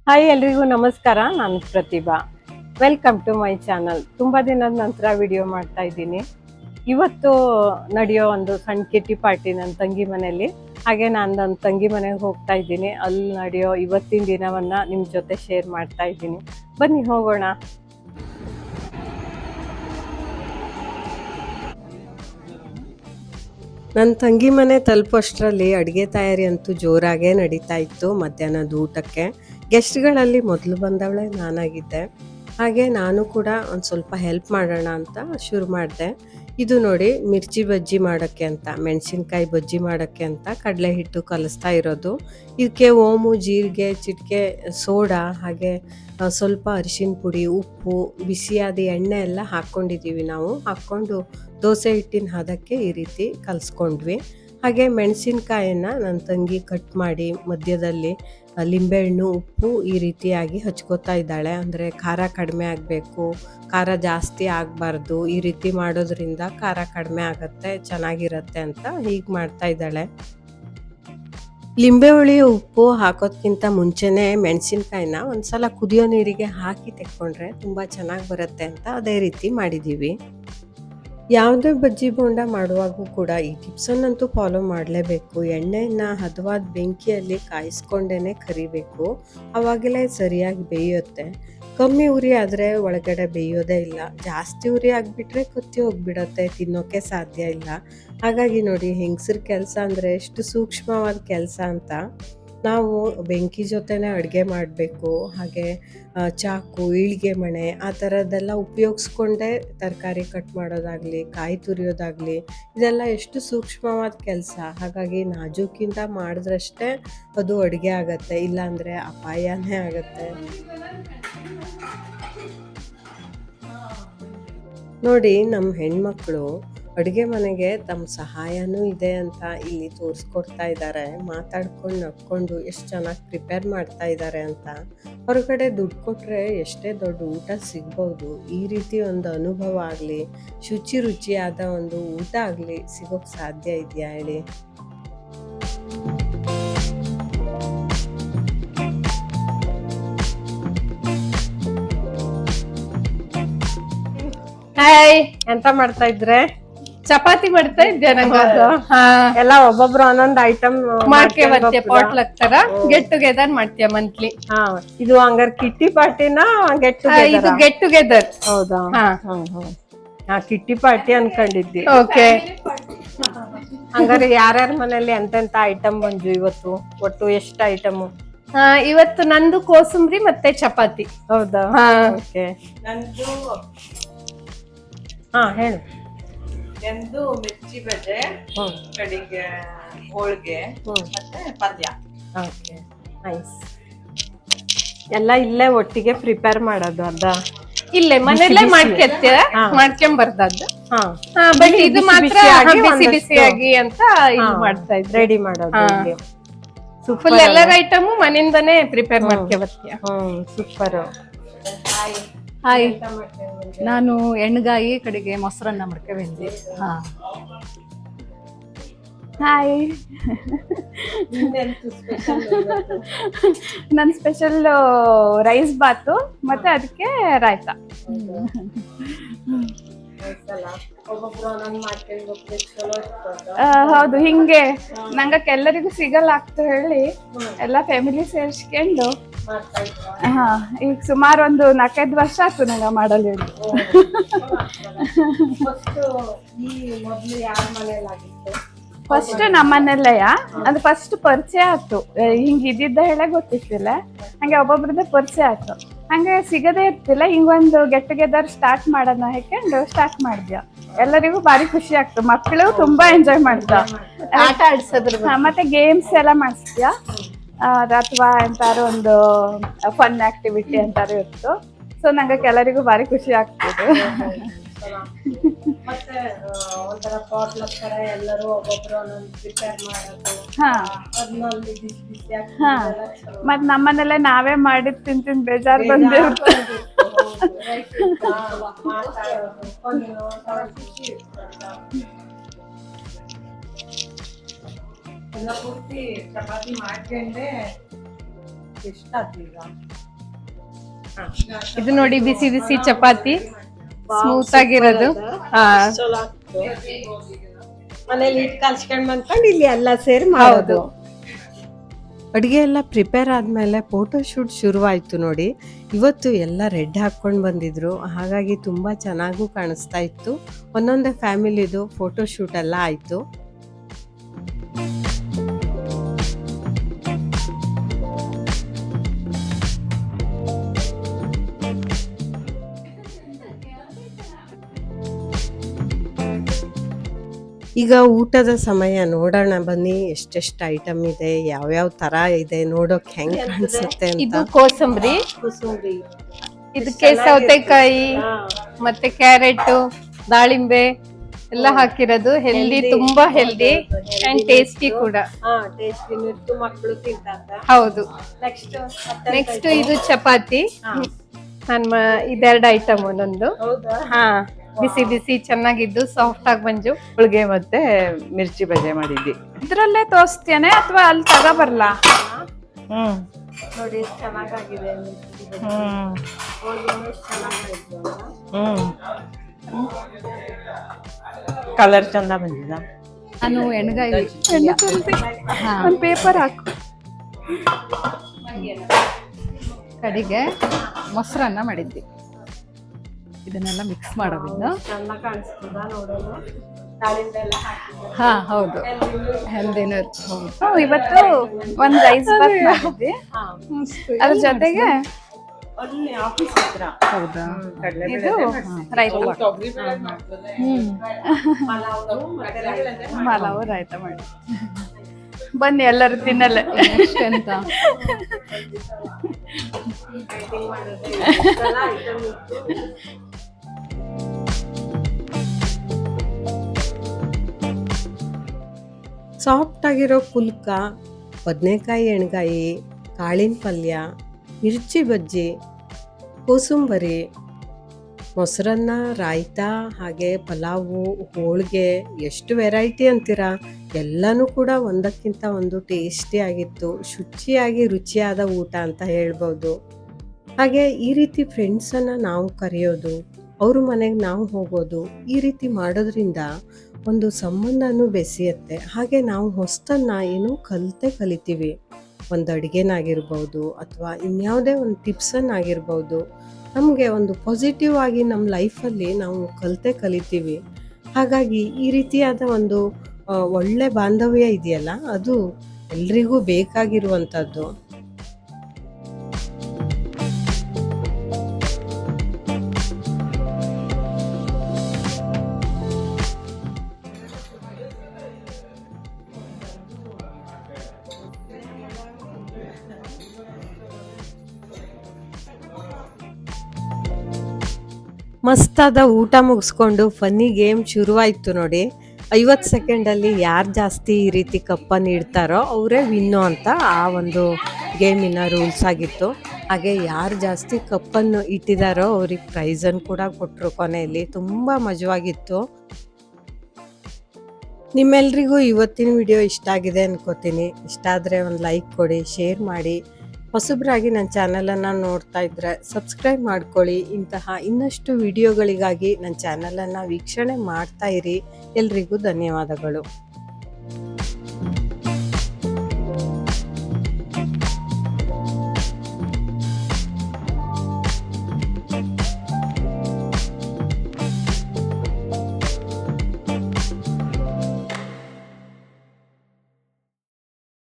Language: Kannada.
ಹಾಯ್ ಎಲ್ರಿಗೂ ನಮಸ್ಕಾರ. ನಾನು Pratibha. Welcome to my channel. ತುಂಬ ದಿನದ ನಂತರ ವಿಡಿಯೋ ಮಾಡ್ತಾ ಇದ್ದೀನಿ. ಇವತ್ತು ನಡೆಯೋ ಒಂದು ಸಣ್ಣ ಕಿಟ್ಟಿ ಪಾರ್ಟಿ ನನ್ನ ತಂಗಿ ಮನೆಯಲ್ಲಿ. ಹಾಗೆ ನಾನು ನನ್ನ ತಂಗಿ ಮನೆಗೆ ಹೋಗ್ತಾ ಇದ್ದೀನಿ. ಅಲ್ಲಿ ನಡೆಯೋ ಇವತ್ತಿನ ದಿನವನ್ನು ನಿಮ್ಮ ಜೊತೆ ಶೇರ್ ಮಾಡ್ತಾ ಇದ್ದೀನಿ. ಬನ್ನಿ ಹೋಗೋಣ. ನನ್ನ ತಂಗಿ ಮನೆ ತಲುಪೋಷ್ಟರಲ್ಲಿ ಅಡುಗೆ ತಯಾರಿ ಅಂತೂ ಜೋರಾಗೇ ನಡೀತಾ ಇತ್ತು. ಮಧ್ಯಾಹ್ನದ ಊಟಕ್ಕೆ ಗೆಸ್ಟ್ಗಳಲ್ಲಿ ಮೊದಲು ಬಂದವಳೆ ನಾನಾಗಿದ್ದೆ. ಹಾಗೆ ನಾನು ಕೂಡ ಒಂದು ಸ್ವಲ್ಪ ಹೆಲ್ಪ್ ಮಾಡೋಣ ಅಂತ ಶುರು ಮಾಡಿದೆ. ಇದು ನೋಡಿ, ಮಿರ್ಚಿ ಬಜ್ಜಿ ಮಾಡೋಕ್ಕೆ ಅಂತ, ಮೆಣಸಿನ್ಕಾಯಿ ಬಜ್ಜಿ ಮಾಡೋಕ್ಕೆ ಅಂತ ಕಡಲೆ ಹಿಟ್ಟು ಕಲಿಸ್ತಾ ಇರೋದು. ಇದಕ್ಕೆ ಓಮು, ಜೀರಿಗೆ, ಚಿಟಿಕೆ ಸೋಡಾ, ಹಾಗೆ ಸ್ವಲ್ಪ ಅರಿಶಿನ ಪುಡಿ, ಉಪ್ಪು, ಬಿಸಿಯಾದ ಎಣ್ಣೆ ಎಲ್ಲ ಹಾಕ್ಕೊಂಡಿದ್ದೀವಿ. ನಾವು ಹಾಕ್ಕೊಂಡು ದೋಸೆ ಹಿಟ್ಟಿನ ಹದಕ್ಕೆ ಈ ರೀತಿ ಕಲಿಸ್ಕೊಂಡ್ವಿ. ಹಾಗೆ ಮೆಣಸಿನ್ಕಾಯನ್ನು ನನ್ನ ತಂಗಿ ಕಟ್ ಮಾಡಿ ಮಧ್ಯದಲ್ಲಿ ಲಿಂಬೆಹಣ್ಣು, ಉಪ್ಪು ಈ ರೀತಿಯಾಗಿ ಹಚ್ಕೋತಾ ಇದ್ದಾಳೆ. ಅಂದರೆ ಖಾರ ಕಡಿಮೆ ಆಗಬೇಕು, ಖಾರ ಜಾಸ್ತಿ ಆಗಬಾರ್ದು. ಈ ರೀತಿ ಮಾಡೋದ್ರಿಂದ ಖಾರ ಕಡಿಮೆ ಆಗುತ್ತೆ, ಚೆನ್ನಾಗಿರುತ್ತೆ ಅಂತ ಹೀಗೆ ಮಾಡ್ತಾ ಇದ್ದಾಳೆ. ಲಿಂಬೆ ಹುಳಿ ಉಪ್ಪು ಹಾಕೋದ್ಕಿಂತ ಮುಂಚೆನೇ ಮೆಣಸಿನ್ಕಾಯಿನ ಒಂದ್ಸಲ ಕುದಿಯೋ ನೀರಿಗೆ ಹಾಕಿ ತೆಕ್ಕೊಂಡ್ರೆ ತುಂಬ ಚೆನ್ನಾಗಿ ಬರುತ್ತೆ ಅಂತ ಅದೇ ರೀತಿ ಮಾಡಿದ್ದೀವಿ. ಯಾವುದೇ ಬಜ್ಜಿ ಬೋಂಡ ಮಾಡುವಾಗೂ ಕೂಡ ಈ ಟಿಪ್ಸನ್ನಂತೂ ಫಾಲೋ ಮಾಡಲೇಬೇಕು. ಎಣ್ಣೆಯನ್ನು ಹದವಾದ ಬೆಂಕಿಯಲ್ಲಿ ಕಾಯಿಸ್ಕೊಂಡೇ ಕರಿಬೇಕು, ಅವಾಗಲೇ ಸರಿಯಾಗಿ ಬೇಯುತ್ತೆ. ಕಮ್ಮಿ ಉರಿ ಆದರೆ ಒಳಗಡೆ ಬೇಯೋದೇ ಇಲ್ಲ. ಜಾಸ್ತಿ ಉರಿ ಆಗಿಬಿಟ್ರೆ ಕೊತ್ತಿ ಹೋಗಿಬಿಡುತ್ತೆ, ತಿನ್ನೋಕ್ಕೆ ಸಾಧ್ಯ ಇಲ್ಲ. ಹಾಗಾಗಿ ನೋಡಿ, ಹೆಂಗಸ್ರ ಕೆಲಸ ಅಂದರೆ ಎಷ್ಟು ಸೂಕ್ಷ್ಮವಾದ ಕೆಲಸ ಅಂತ. ನಾವು ಬೆಂಕಿ ಜೊತೆನೇ ಅಡುಗೆ ಮಾಡಬೇಕು. ಹಾಗೆ ಚಾಕು, ಈಳಿಗೆ ಮಣೆ ಆ ಥರದ್ದೆಲ್ಲ ಉಪಯೋಗಿಸ್ಕೊಂಡೇ ತರಕಾರಿ ಕಟ್ ಮಾಡೋದಾಗಲಿ, ಕಾಯಿ ತುರಿಯೋದಾಗಲಿ, ಇದೆಲ್ಲ ಎಷ್ಟು ಸೂಕ್ಷ್ಮವಾದ ಕೆಲಸ. ಹಾಗಾಗಿ ನಾಜೂಕಿಂದ ಮಾಡಿದ್ರಷ್ಟೇ ಅದು ಅಡುಗೆ ಆಗುತ್ತೆ, ಇಲ್ಲಾಂದರೆ ಅಪಾಯನೇ ಆಗುತ್ತೆ. ನೋಡಿ, ನಮ್ಮ ಹೆಣ್ಮಕ್ಳು ಅಡುಗೆ ಮನೆಗೆ ತಮ್ಮ ಸಹಾಯನೂ ಇದೆ ಅಂತ ಇಲ್ಲಿ ತೋರಿಸ್ಕೊಡ್ತಾ ಇದ್ದಾರೆ. ಮಾತಾಡ್ಕೊಂಡು ನಕ್ಕೊಂಡು ಎಷ್ಟು ಚೆನ್ನಾಗಿ ಪ್ರಿಪೇರ್ ಮಾಡ್ತಾ ಇದ್ದಾರೆ ಅಂತ. ಹೊರಗಡೆ ದುಡ್ಡು ಕೊಟ್ಟರೆ ಎಷ್ಟೇ ದೊಡ್ಡ ಊಟ ಸಿಗ್ಬೋದು, ಈ ರೀತಿ ಒಂದು ಅನುಭವ ಆಗಲಿ, ರುಚಿಯಾದ ಒಂದು ಊಟ ಆಗಲಿ ಸಿಗೋಕ್ಕೆ ಸಾಧ್ಯ ಇದೆಯಾ ಹೇಳಿ? ಹಾಯ್, ಎಂತ ಮಾಡ್ತಾ ಇದ್ರೆ? ಚಪಾತಿ ಮಾಡ್ತಾ ಇದ್ದೆ. ಎಲ್ಲ ಒಬ್ಬೊಬ್ರು ಒಂದೊಂದು ಐಟಮ್ ಮಾಡ್ಕೆ ಪಾಟ್ಲಕ್ ತರ ಗೆಟ್ ಟುಗೆದರ್ ಮಾಡ್ತೀಯ ಮಂತ್ಲಿ. ಇದು ಹಂಗಾರೆ ಕಿಟ್ಟಿ ಪಾರ್ಟಿನ ಗೆಟ್ ಇದು ಗೆಟ್ ಟುಗೆದರ್. ಹೌದಾ? ಕಿಟ್ಟಿ ಪಾರ್ಟಿ ಅನ್ಕೊಂಡಿದ್ದಿ. ಓಕೆ. ಹಂಗಾರೆ ಯಾರ್ಯಾರ ಮನೇಲಿ ಎಂತೆಂತ ಐಟಮ್ ಬಂದ್ವು ಇವತ್ತು? ಒಟ್ಟು ಎಷ್ಟು ಐಟಮ್? ಇವತ್ತು ನಂದು ಕೋಸಂಬರಿ ಮತ್ತೆ ಚಪಾತಿ. ಹೌದಾ? ಓಕೆ. ನಂದು ಹೇಳು. ಎಂದು ಮಿರ್ಚಿ ಬಜೆ, ಕಡೆಗೆ ಹೋಳಿಗೆ ಮತ್ತೆ ಪಲ್ಯ. Okay, nice. ಎಲ್ಲ ಇಲ್ಲೇ ಒಟ್ಟಿಗೆ ಪ್ರಿಪೇರ್ ಮಾಡೋದು ಅದ? ಇಲ್ಲೇ ಮನೆಯಲ್ಲೇ ಮಾಡ್ಕೊಂಬರ್ದದ್ದು. ಬಟ್ ಇದು ಮಾತ್ರ ಬಿಸಿ ಬಿಸಿಯಾಗಿ ಅಂತ ಇಲ್ಲಿ ಮಾಡ್ತಾ ಇದ್ದೆ, ರೆಡಿ ಮಾಡೋದು. ಫುಲ್ ಎಲ್ಲರ ಐಟಮ್ ಮನೆಯಿಂದಾನೇ ಪ್ರಿಪೇರ್ ಮಾಡ್ಕೆ ಬರ್ತೀಯ. ಸೂಪರ್. ಹಾಯ್, ನಾನು ಎಣ್ಣೆಗಾಯಿ ಕಡೆಗೆ ಮೊಸರನ್ನ ಮಾಡ್ಕೆ ಬಂದೆ. ಹಾಯ್, ನನ್ನ ಸ್ಪೆಷಲ್ ರೈಸ್ ಬಾತು ಮತ್ತೆ ಅದಕ್ಕೆ ರಾಯ್ತ. ಹೌದು, ಹಿಂಗೆ ನಂಗಕ್ಕೆ ಎಲ್ಲರಿಗೂ ಸಿಗಲ್ಲ ಆಗ್ತ ಹೇಳಿ ಎಲ್ಲ ಫ್ಯಾಮಿಲಿ ಸೇರಿಸ್ಕೊಂಡು ಈಗ ಸುಮಾರು ಒಂದು 4-5 ವರ್ಷ ಆಯ್ತು ನಂಗೆ ಮಾಡಲ್ ಹೇಳಿ. ಫಸ್ಟ್ ನಮ್ಮನೆಲ್ಲಯ್ಯ ಅದು ಫಸ್ಟ್ ಪರಿಚಯ ಆಯ್ತು. ಹಿಂಗ ಇದ್ದಿದ್ದ ಹೇಳ ಗೊತ್ತಿತ್ತಿಲ್ಲ, ಹಂಗೆ ಒಬ್ಬೊಬ್ರದ್ದೇ ಪರಿಚಯ ಆಯ್ತು. ಹಂಗೆ ಸಿಗದೇ ಇರ್ತಿಲ್ಲ, ಹಿಂಗೊಂದು ಗೆಟ್ ಟುಗೆದರ್ ಸ್ಟಾರ್ಟ್ ಮಾಡೋಣ ಹೇಕೊಂಡು ಸ್ಟಾರ್ಟ್ ಮಾಡಿದ್ಯ. ಎಲ್ಲರಿಗೂ ಭಾರಿ ಖುಷಿ ಆಗ್ತು, ಮಕ್ಕಳು ತುಂಬಾ ಎಂಜಾಯ್ ಮಾಡ್ದ. ಆಟ ಆಡ್ಸೋದ್ರ ಮತ್ತೆ ಗೇಮ್ಸ್ ಎಲ್ಲ ಮಾಡಿಸ್ತೀಯ, ಅಥವಾ ಎಂತಾರು ಒಂದು ಫನ್ ಆಕ್ಟಿವಿಟಿ ಅಂತಾರು ಇತ್ತು. ಸೊ ನಂಗೆ ಎಲ್ಲರಿಗೂ ಭಾರಿ ಖುಷಿ ಆಗ್ತದೆ. ಮತ್ತೆ ಒಂಥರ ಪಾಟ್ಲಕ್ ತರ ಎಲ್ಲರೂ ಒಬ್ಬೊಬ್ರು ಒಂದೊಂದು ಪ್ರಿಪೇರ್ ಮಾಡೋದು. ಮತ್ ನಮ್ಮನೆಲ್ಲ ನಾವೇ ಮಾಡಿದ್ ತಿಂತಿನ್ ಬೇಜಾರು ಬಂದಿರುತ್ತೆ. ಎಲ್ಲ ಪೂರ್ತಿ ಚಪಾತಿ ಮಾಡ್ಕೊಂಡೆ ಎಷ್ಟಾಯ್ತು ಈಗ? ಇದು ನೋಡಿ ಬಿಸಿ ಬಿಸಿ ಚಪಾತಿ ಸ್ಮೂತ್ ಆಗಿರೋದು. ಹಾ ಮನೇಲಿ ಹಿಟ್ಟು ಕಲ್ಸ್ಕೊಂಡ್ ಬಂದ್ಕೊಂಡು ಇಲ್ಲಿ ಎಲ್ಲ ಸೇರಿ ಮಾಡೋದು. ಅಡುಗೆ ಎಲ್ಲ ಪ್ರಿಪೇರ್ ಆದಮೇಲೆ ಫೋಟೋ ಶೂಟ್ ಶುರುವಾಯಿತು ನೋಡಿ. ಇವತ್ತು ಎಲ್ಲ ರೆಡ್ ಹಾಕ್ಕೊಂಡು ಬಂದಿದ್ರು, ಹಾಗಾಗಿ ತುಂಬ ಚೆನ್ನಾಗೂ ಕಾಣಿಸ್ತಾ ಇತ್ತು. ಒಂದೊಂದೇ ಫ್ಯಾಮಿಲಿದು ಫೋಟೋ ಶೂಟ್ ಎಲ್ಲ ಆಯಿತು. ಈಗ ಊಟದ ಸಮಯ, ನೋಡೋಣ ಬನ್ನಿ ಎಷ್ಟೆಷ್ಟು ಐಟಮ್ ಇದೆ, ಯಾವ್ಯಾವ ತರ ಇದೆ, ನೋಡೋಕೆ ಹೆಂಗ್ ಕಾಣಿಸುತ್ತೆ ಇದು ಅಂತ. ಕೋಸಂಬರಿ, ಕೋಸಂಬರಿ, ಇದಕ್ಕೆ ಸೌತೆಕಾಯಿ ಮತ್ತೆ ಕ್ಯಾರೆಟ್, ದಾಳಿಂಬೆ ಎಲ್ಲ ಹಾಕಿರೋದು. ಹೆಲ್ದಿ, ತುಂಬಾ ಹೆಲ್ದಿ ಅಂಡ್ ಟೇಸ್ಟಿ ಕೂಡ. ಟೇಸ್ಟಿ ಇತ್ತು, ಮಕ್ಕಳು ತಿಂತಾರೆ. ಹೌದು. ನೆಕ್ಸ್ಟ್ ಇದು ಚಪಾತಿ. ಇದೆರಡು ಐಟಮ್ ಒಂದೊಂದು. ಹೌದಾ? ಹಾ, ಬಿಸಿ ಬಿಸಿ ಚೆನ್ನಾಗಿದ್ದು ಸಾಫ್ಟ್ ಆಗಿ ಬಂಜು. ಹೋಳಿಗೆ ಮತ್ತೆ ಮಿರ್ಚಿ ಬಜೆ ಮಾಡಿದ್ವಿ. ಇದ್ರಲ್ಲೇ ತೋರಿಸ್ತೇನೆ ಅಥವಾ ಅಲ್ಲಿ ತಗೋಬರ್ಲಾ? ನೋಡಿ ಎಷ್ಟು ಚೆನ್ನಾಗಿದೆ. ಕಲರ್ ಚಂದ ಬಂದಿದ. ನಾನು ಎಣ್ಗಾಯಿ ಒಂದು ಪೇಪರ್ ಹಾಕು. ಕಡೆಗೆ ಮೊಸರನ್ನ ಮಾಡಿದ್ವಿ. ಇದನ್ನೆಲ್ಲ ಮಿಕ್ಸ್ ಮಾಡೋದ್ರಿಂದ ಚೆನ್ನಾಗಿ ಕಾಣಿಸ್ತದ ನೋಡೋದು. ದಾಳಿಂಬೆ ಎಲ್ಲ ಹಾಕಿದ್ದಾರೆ. ಹಾ ಹೌದು, ಹೆಲ್ದಿನೂ ಹೌದು. ಇವತ್ತು ಒಂದ್ ರೈಸ್ ಬಾತ್ ಮಾಡಿದ್ವಿ, ಅದ್ರ ಜೊತೆಗೆ ಅಲ್ಲಿ ಆಫೀಸ್ ಹತ್ರ ಹೌದಾ? ಇದು ರೈತ ಪಲಾವು ರಾಯ್ತ ಮಾಡಿ. ಬನ್ನಿ ಎಲ್ಲರೂ ತಿನ್ನಲ್ಲ. ನೆಕ್ಸ್ಟ್ ಎಂತ? ಸಾಫ್ಟ್ ಆಗಿರೋ ಪುಲ್ಕ, ಬದನೆಕಾಯಿ ಎಣ್ಗಾಯಿ, ಕಾಳಿನ ಪಲ್ಯ, ಮಿರ್ಚಿ ಬಜ್ಜಿ, ಕೋಸಂಬರಿ, ಮೊಸರನ್ನ, ರಾಯ್ತ, ಹಾಗೆ ಪಲಾವು, ಹೋಳಿಗೆ, ಎಷ್ಟು ವೆರೈಟಿ ಅಂತೀರಾ. ಎಲ್ಲನೂ ಕೂಡ ಒಂದಕ್ಕಿಂತ ಒಂದು ಟೇಸ್ಟಿ ಆಗಿತ್ತು. ಶುಚಿಯಾಗಿ ರುಚಿಯಾದ ಊಟ ಅಂತ ಹೇಳ್ಬೋದು. ಹಾಗೆ ಈ ರೀತಿ ಫ್ರೆಂಡ್ಸನ್ನು ನಾವು ಕರೆಯೋದು, ಅವ್ರ ಮನೆಗೆ ನಾವು ಹೋಗೋದು, ಈ ರೀತಿ ಮಾಡೋದ್ರಿಂದ ಒಂದು ಸಂಬಂಧನೂ ಬೆಸೆಯುತ್ತೆ. ಹಾಗೆ ನಾವು ಹೊಸತನ್ನ ಏನೋ ಕಲಿತೀವಿ. ಒಂದು ಅಡುಗೆನಾಗಿರ್ಬೋದು ಅಥವಾ ಇನ್ಯಾವುದೇ ಒಂದು ಟಿಪ್ಸನ್ನಾಗಿರ್ಬೋದು, ನಮಗೆ ಒಂದು ಪಾಸಿಟಿವ್ ಆಗಿ ನಮ್ಮ ಲೈಫಲ್ಲಿ ನಾವು ಕಲಿತೀವಿ. ಹಾಗಾಗಿ ಈ ರೀತಿಯಾದ ಒಂದು ಒಳ್ಳೆ ಬಾಂಧವ್ಯ ಇದೆಯಲ್ಲ, ಅದು ಎಲ್ರಿಗೂ ಬೇಕಾಗಿರುವಂಥದ್ದು. ಮಸ್ತಾದ ಊಟ ಮುಗಿಸ್ಕೊಂಡು ಫನ್ನಿ ಗೇಮ್ ಶುರುವಾಯಿತು ನೋಡಿ. 50 ಸೆಕೆಂಡಲ್ಲಿ ಯಾರು ಜಾಸ್ತಿ ಈ ರೀತಿ ಕಪ್ಪನ್ನು ಇಡ್ತಾರೋ ಅವರೇ ವಿನ್ನು ಅಂತ ಆ ಒಂದು ಗೇಮಿನ ರೂಲ್ಸ್ ಆಗಿತ್ತು. ಹಾಗೆ ಯಾರು ಜಾಸ್ತಿ ಕಪ್ಪನ್ನು ಇಟ್ಟಿದ್ದಾರೋ ಅವ್ರಿಗೆ ಪ್ರೈಸನ್ನು ಕೂಡ ಕೊಟ್ಟರು ಕೊನೆಯಲ್ಲಿ. ತುಂಬ ಮಜವಾಗಿತ್ತು. ನಿಮ್ಮೆಲ್ರಿಗೂ ಇವತ್ತಿನ ವಿಡಿಯೋ ಇಷ್ಟ ಆಗಿದೆ ಅನ್ಕೋತೀನಿ. ಇಷ್ಟ ಆದರೆ ಒಂದು ಲೈಕ್ ಕೊಡಿ, ಶೇರ್ ಮಾಡಿ. ಹೊಸಬ್ರಾಗಿ ನನ್ನ ಚಾನಲನ್ನು ನೋಡ್ತಾ ಇದ್ದರೆ ಸಬ್ಸ್ಕ್ರೈಬ್ ಮಾಡ್ಕೊಳ್ಳಿ. ಇಂತಹ ಇನ್ನಷ್ಟು ವಿಡಿಯೋಗಳಿಗಾಗಿ ನನ್ನ ಚಾನಲನ್ನು ವೀಕ್ಷಣೆ ಮಾಡ್ತಾ ಇರಿ. ಎಲ್ರಿಗೂ ಧನ್ಯವಾದಗಳು.